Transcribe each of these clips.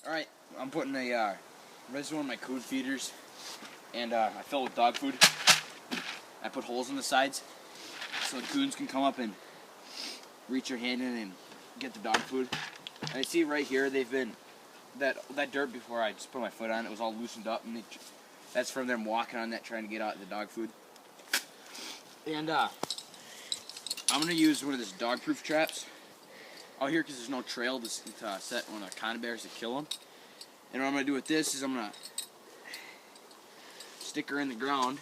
Alright, I'm putting this is one of my coon feeders, and I fill it with dog food. I put holes in the sides so the coons can come up and reach their hand in and get the dog food. And I see right here they've been, that dirt before I just put my foot on, it was all loosened up, and that's from them walking on that trying to get out the dog food. And I'm going to use one of these dog-proof traps out here because there's no trail to set one of the conibears bears to kill them. And what I'm going to do with this is I'm going to stick her in the ground.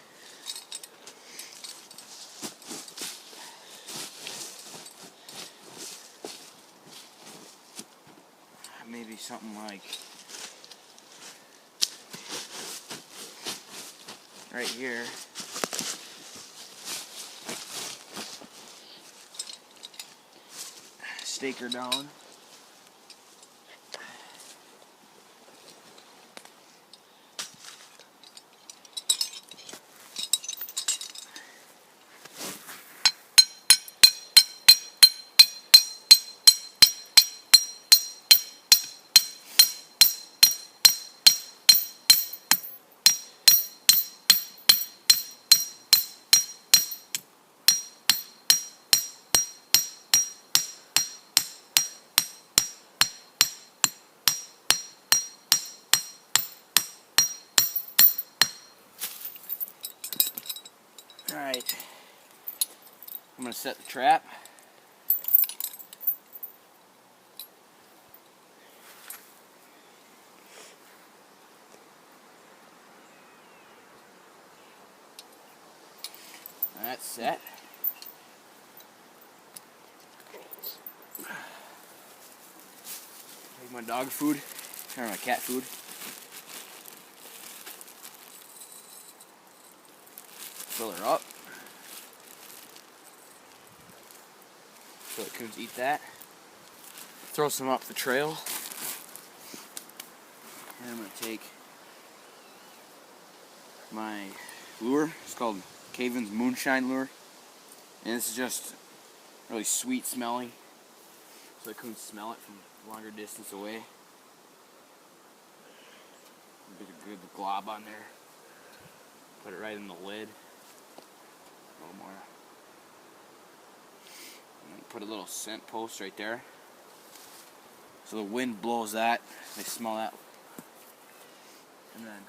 Maybe something like right here. Stake her down. Alright, I'm going to set the trap. That's set. Take my dog food, or my cat food. Fill her up. So the coons eat that. Throw some up the trail. And I'm going to take my lure. It's called Caven's Moonshine Lure. And this is just really sweet smelling, so the coons smell it from a longer distance away. Get a good glob on there. Put it right in the lid. A little more. And put a little scent post right there. So the wind blows that. They smell that. And then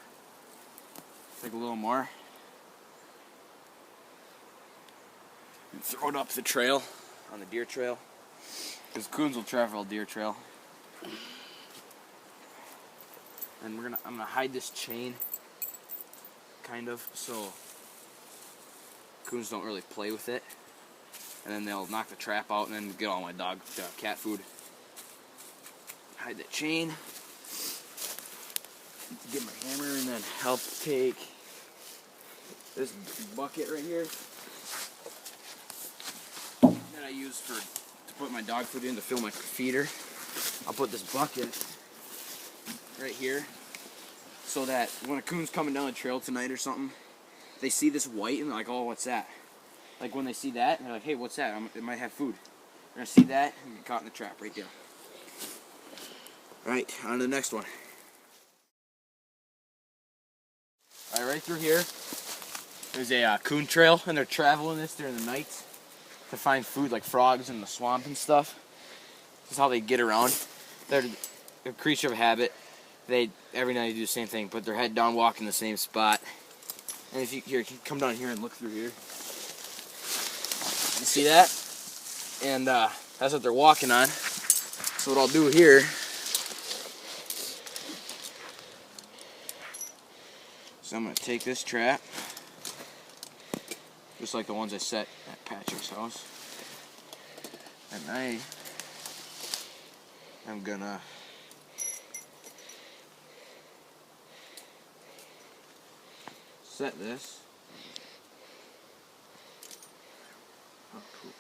take a little more. And throw it up the trail, on the deer trail. Because coons will travel a deer trail. And I'm gonna hide this chain, kind of, so coons don't really play with it. And then they'll knock the trap out and then get all my cat food. Hide that chain. Get my hammer and then help take this bucket right here that I use to put my dog food in to fill my feeder. I'll put this bucket right here so that when a coon's coming down the trail tonight or something, they see this white and they're like, oh, what's that? Like when they see that, and they're like, hey, what's that? It might have food. They're going to see that and get caught in the trap right there. Alright, on to the next one. Alright, right through here, there's a coon trail, and they're traveling this during the nights to find food like frogs in the swamp and stuff. This is how they get around. They're a creature of habit. They every night they do the same thing, put their head down, walk in the same spot. And if you come down here and look through here. You see that? And that's what they're walking on. So what I'll do here, so I'm going to take this trap, just like the ones I set at Patrick's house, and I'm going to set this. Oh, poop.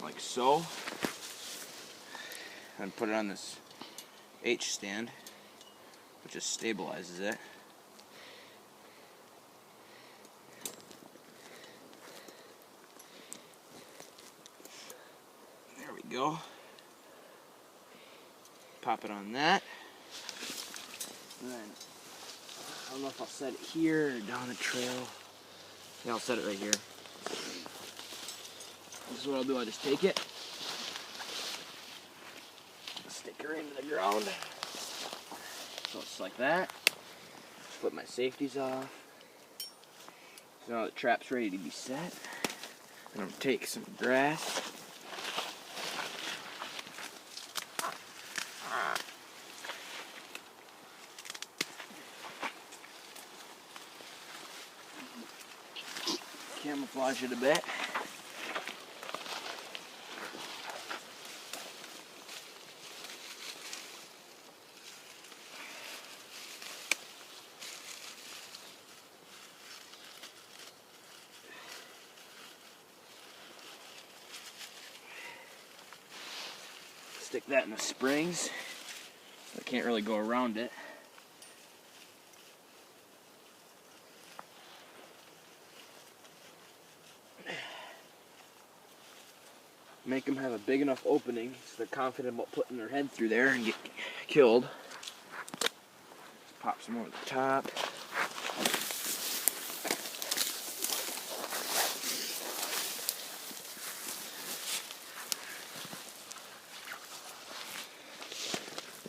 Like so, and put it on this H stand. which just stabilizes it. There we go. Pop it on that. And then, I don't know if I'll set it here or down the trail. Yeah, I'll set it right here. This is what I'll do. I'll just take it, stick her into the ground. So it's like that. Put my safeties off. So now the trap's ready to be set. I'm going to take some grass. Camouflage it a bit. Stick that in the springs. I can't really go around it. Make them have a big enough opening so they're confident about putting their head through there and get killed. Just pop some more at the top.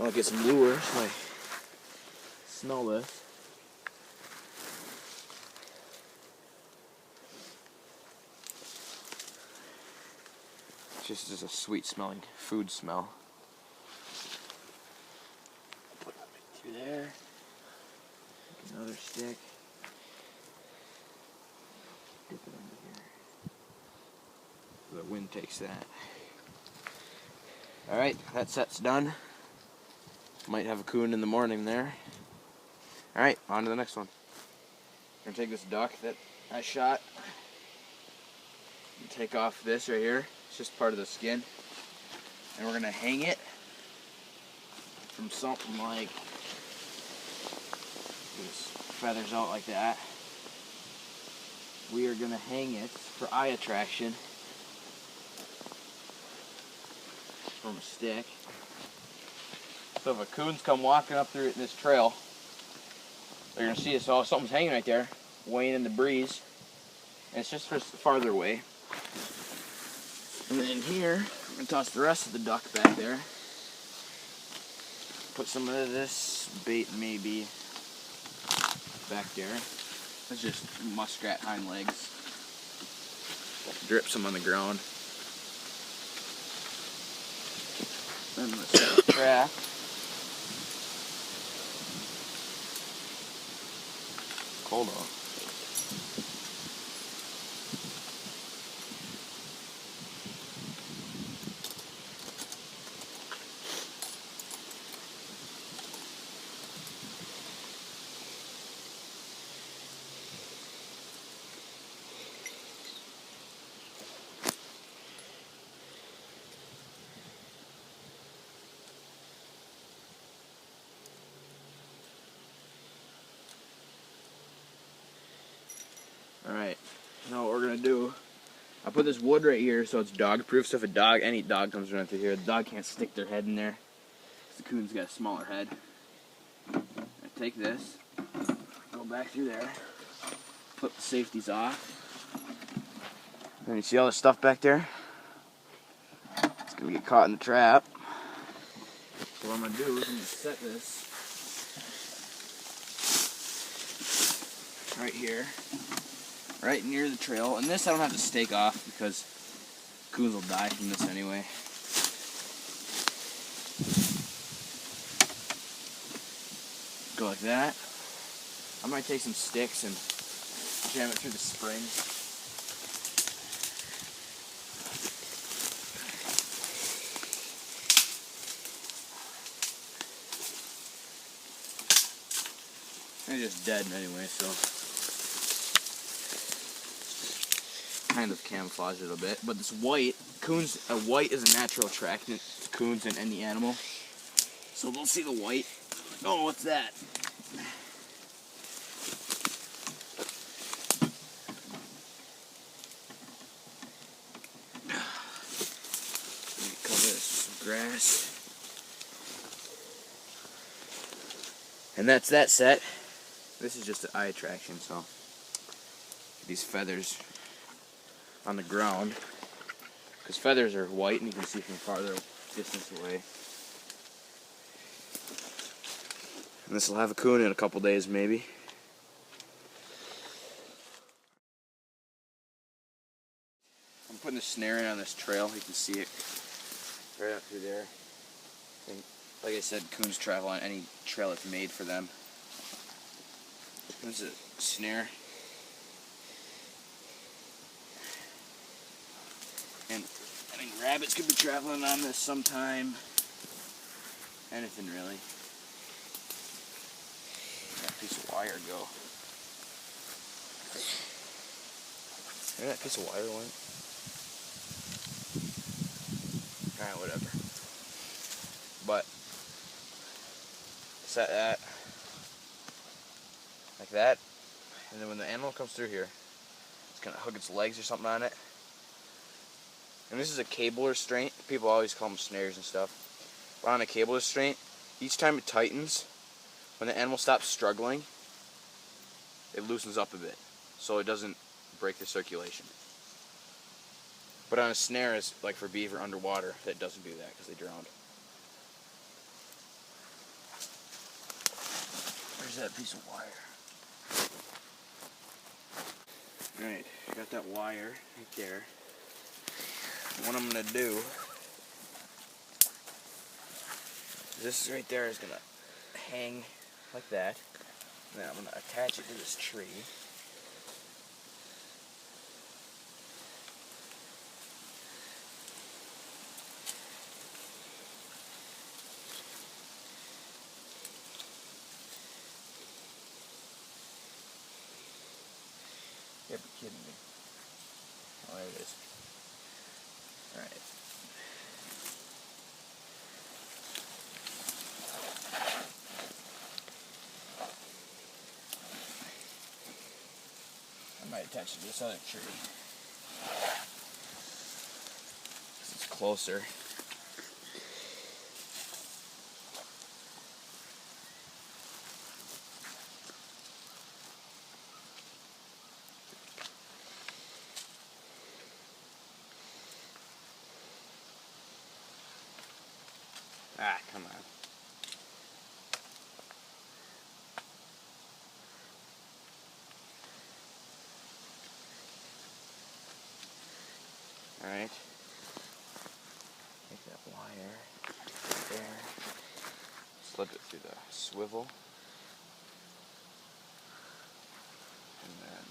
I'll get some lure so I smell this. Just as a sweet smelling food smell. Put it right through there. Another stick. Dip it under here. The wind takes that. Alright, that set's done. Might have a coon in the morning there. Alright, on to the next one. I'm gonna take this duck that I shot and take off this right here. It's just part of the skin. And we're gonna hang it from something like these feathers out like that. We are gonna hang it for eye attraction from a stick. So if a coons come walking up through this trail, they're gonna see us. Oh, something's hanging right there, weighing in the breeze. And it's just for farther away. And then here, I'm going to toss the rest of the duck back there. Put some of this bait maybe back there. That's just muskrat hind legs. Drip some on the ground. Then let's set the trap. Cold off. Alright, now what we're going to do, I'll put this wood right here so it's dog proof, so if any dog comes running through here, the dog can't stick their head in there, because the coon's got a smaller head. I take this, go back through there, flip the safeties off, and you see all this stuff back there? It's going to get caught in the trap. So what I'm going to do is I'm going to set this right here. Right near the trail, and this I don't have to stake off because coons will die from this anyway. Go like that. I might take some sticks and jam it through the spring. They're just dead anyway, so kind of camouflage it a bit. But this white, white is a natural attractant to coons and any animal. So they'll see the white Oh, what's that? Cover this with some grass. And that's that set. This is just an eye attraction, so these feathers on the ground, because feathers are white and you can see from farther distance away. And this will have a coon in a couple days, maybe. I'm putting the snare in on this trail. You can see it right up through there. And like I said, coons travel on any trail that's made for them. There's a snare. And I think rabbits could be traveling on this sometime. Anything really. That piece of wire go. Where that piece of wire went? Alright, whatever. But set that like that, and then when the animal comes through here, it's gonna hook its legs or something on it. And this is a cable restraint. People always call them snares and stuff. But on a cable restraint, each time it tightens, when the animal stops struggling, it loosens up a bit, so it doesn't break the circulation. But on a snare, it's like for beaver underwater, that doesn't do that because they drowned. Where's that piece of wire? Alright, got that wire right there. What I'm going to do, this right there is going to hang like that. Now I'm going to attach it to this tree. You gotta be kidding me. Oh, there it is. Alright. I might attach it to this other tree. It's closer. Ah, come on. Alright. Take that wire there. Slip it through the swivel. And then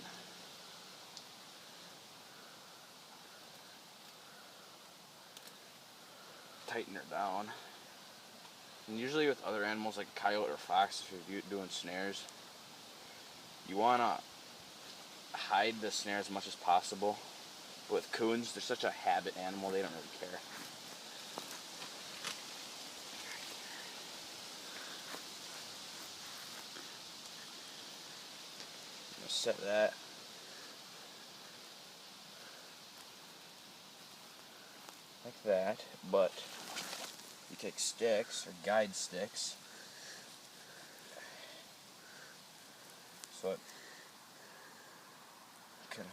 tighten her down. And usually with other animals like a coyote or fox, if you're doing snares, you want to hide the snare as much as possible. But with coons, they're such a habit animal, they don't really care. I'm going to set that. Like that, but you take sticks, or guide sticks, so it can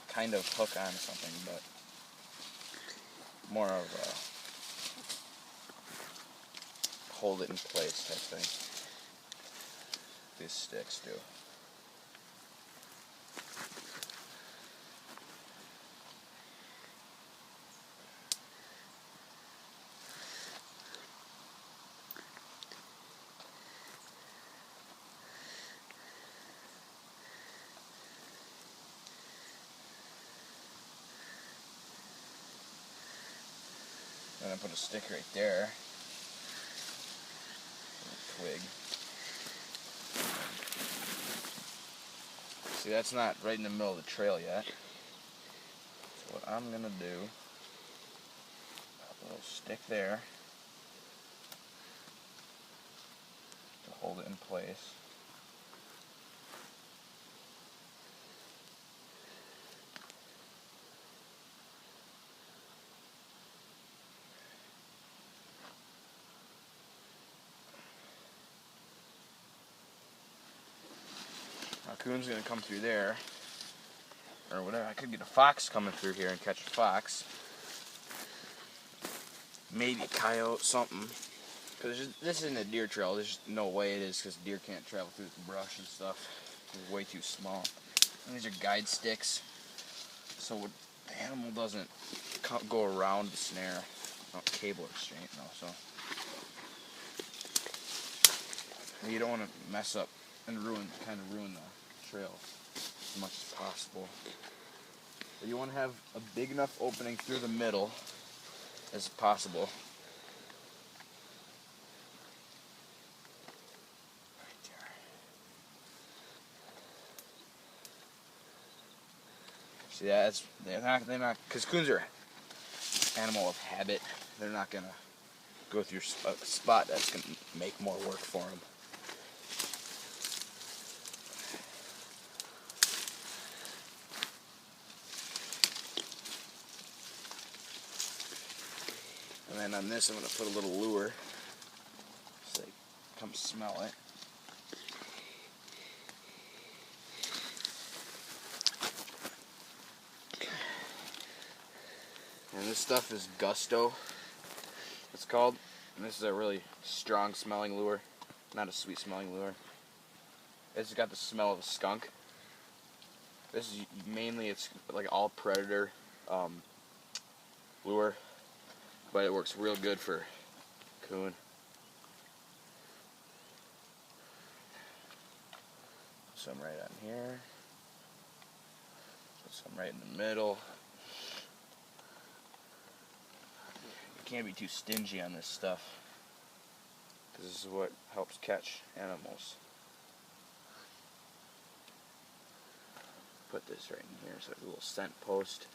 kind of hook on something, but more of a hold it in place type thing. These sticks do. And I put a stick right there. A twig. See, that's not right in the middle of the trail yet. So what I'm gonna do, put a little stick there to hold it in place. Now, coon's gonna come through there, or whatever. I could get a fox coming through here and catch a fox. Maybe a coyote, something. Because this isn't a deer trail. There's just no way it is, because deer can't travel through the brush and stuff. It's way too small. And these are guide sticks, so the animal doesn't go around the snare. Not cable restraint, no. So you don't want to mess up and kind of ruin the trail as much as possible. But you want to have a big enough opening through the middle as possible. See, they're not, because coons are animal of habit. They're not gonna go through a spot that's gonna make more work for them. And then on this, I'm gonna put a little lure so they come smell it. And this stuff is Gusto, it's called. And this is a really strong smelling lure, not a sweet smelling lure. It's got the smell of a skunk. This is mainly, it's like all predator lure, but it works real good for coon. Some right on here, put some right in the middle. Can't be too stingy on this stuff, because this is what helps catch animals. Put this right in here so there's a little scent post,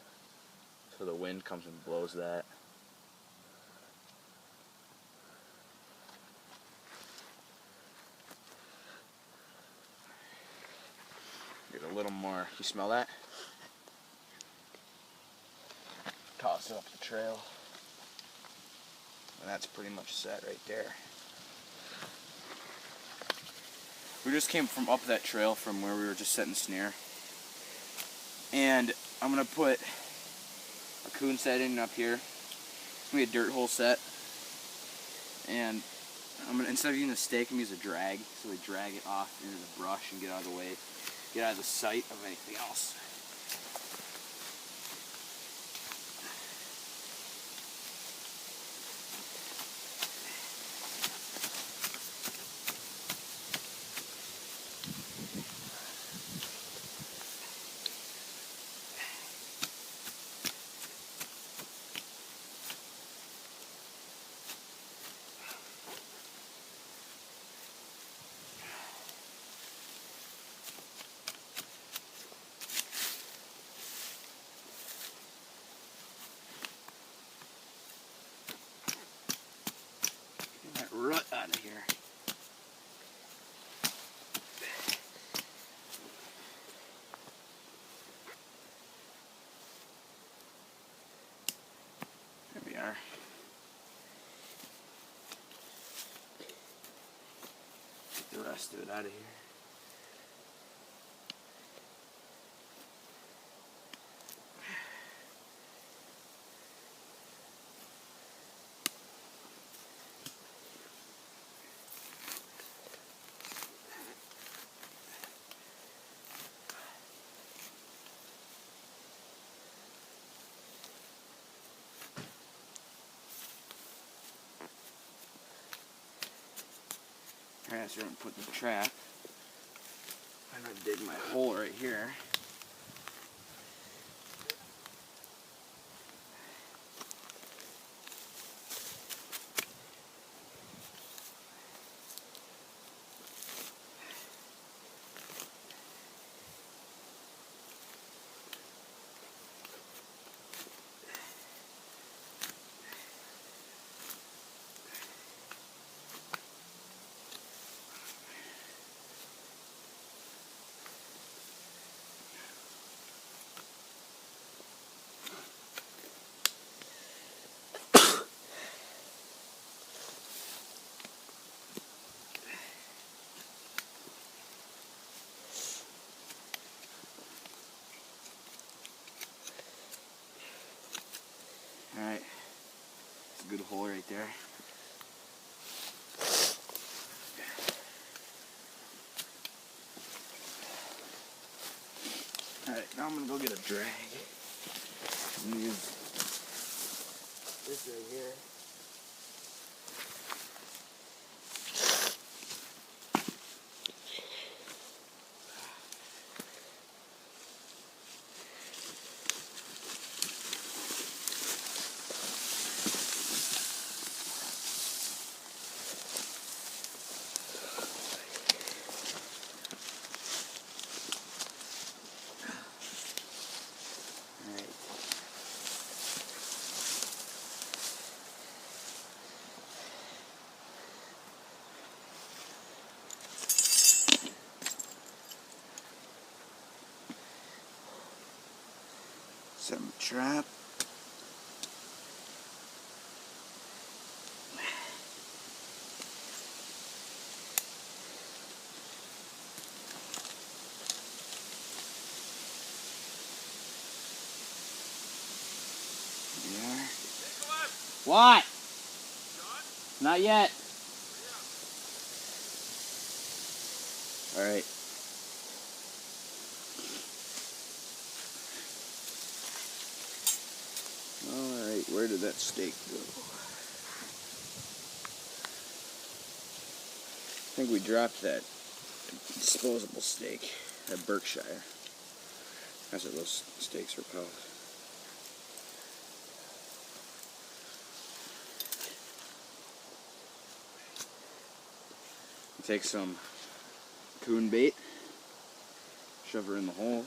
so the wind comes and blows that. Get a little more. You smell that? Toss it up the trail. And that's pretty much set right there. We just came from up that trail from where we were just setting the snare. And I'm going to put a coon set in up here. It's going to be a dirt hole set. And I'm going to, instead of using a stake, I'm going to use a drag. So we drag it off into the brush and get out of the way. Get out of the sight of anything else. Rut out of here. There we are. Get the rest of it out of here. Alright, so I'm going to put the trap. I'm going to dig my hole right here. a good hole right there. Alright, now I'm gonna go get a drag. I'm gonna use this right here. Set my trap. There. What? Not yet. All right. Alright, where did that steak go? I think we dropped that disposable steak at Berkshire. That's what those steaks are called. Take some coon bait, shove her in the hole.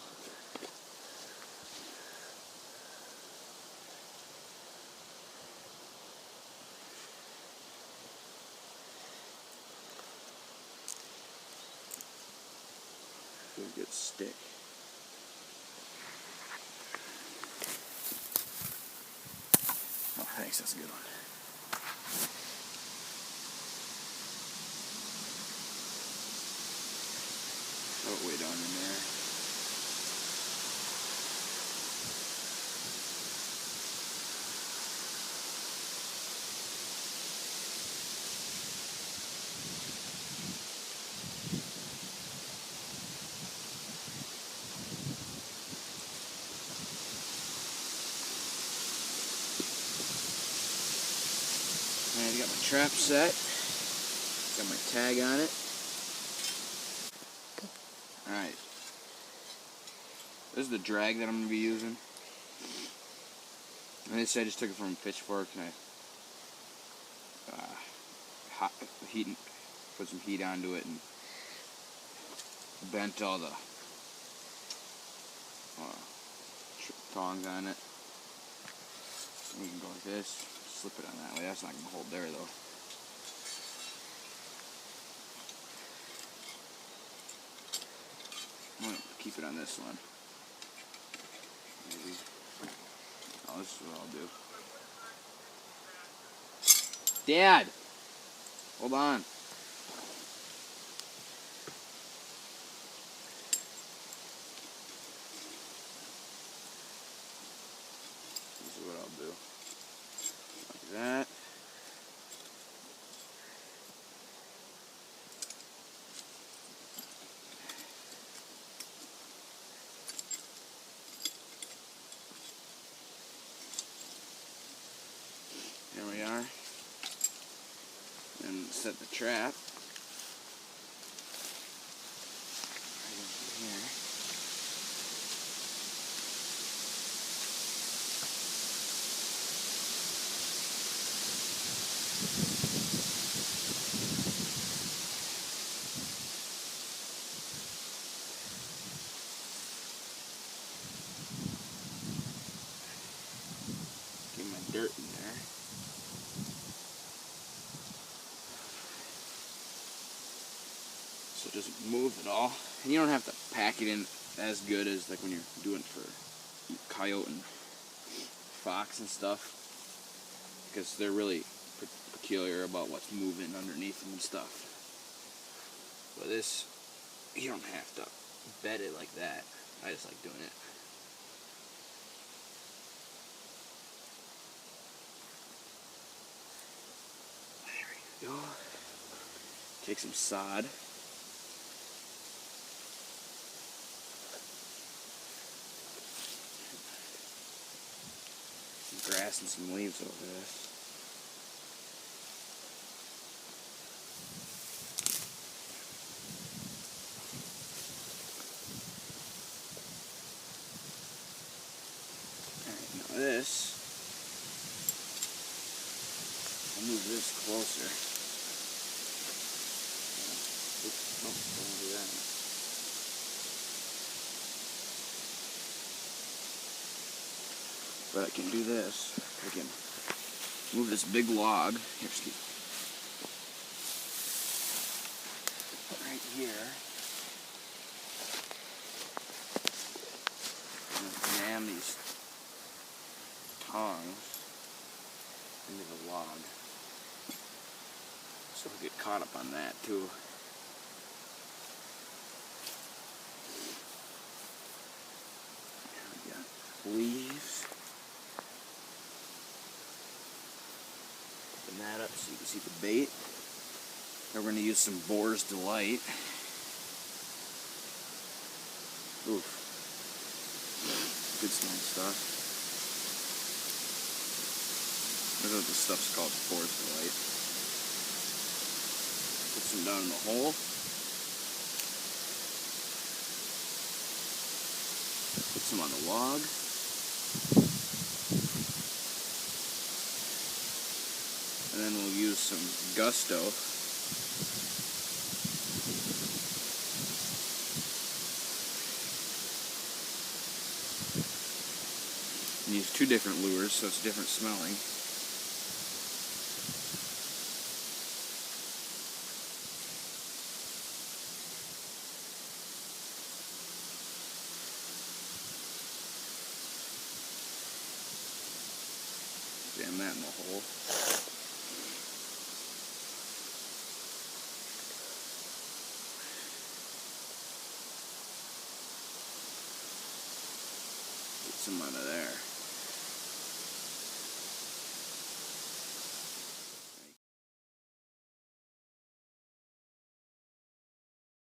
Good stick. Oh, thanks, that's a good one. Throw it way down in there. And I got my trap set. Got my tag on it. Alright. This is the drag that I'm going to be using. And this I just took it from a pitchfork and I put some heat onto it and bent all the tongs on it. And we can go like this, slip it on that way. That's not going to hold there though. I'm going to keep it on this one. Maybe. Oh, this is what I'll do. Dad! Hold on. This is what I'll do. Like that. There we are. And set the trap. Right into here. Get my dirt in there. So it doesn't move at all. And you don't have to pack it in as good as like when you're doing it for coyote and fox and stuff. Because they're really peculiar about what's moving underneath them and stuff. But this, you don't have to bed it like that. I just like doing it. Take some sod. Some grass and some leaves over this. Alright, now this, I'll move this closer. Oops, oh, don't do that. But I can do this. I can move this big log. Here, excuse me. Right here. And jam these tongs into the log. So we'll get caught up on that too. We got leaves. Open that up so you can see the bait. Now we're going to use some Boar's Delight. Oof. Good smelling stuff. I know what this stuff's called, Boar's Delight. Put some down in the hole. Put some on the log. And then we'll use some Gusto. And use two different lures, so it's different smelling. Jam that in the hole. Get some out of there.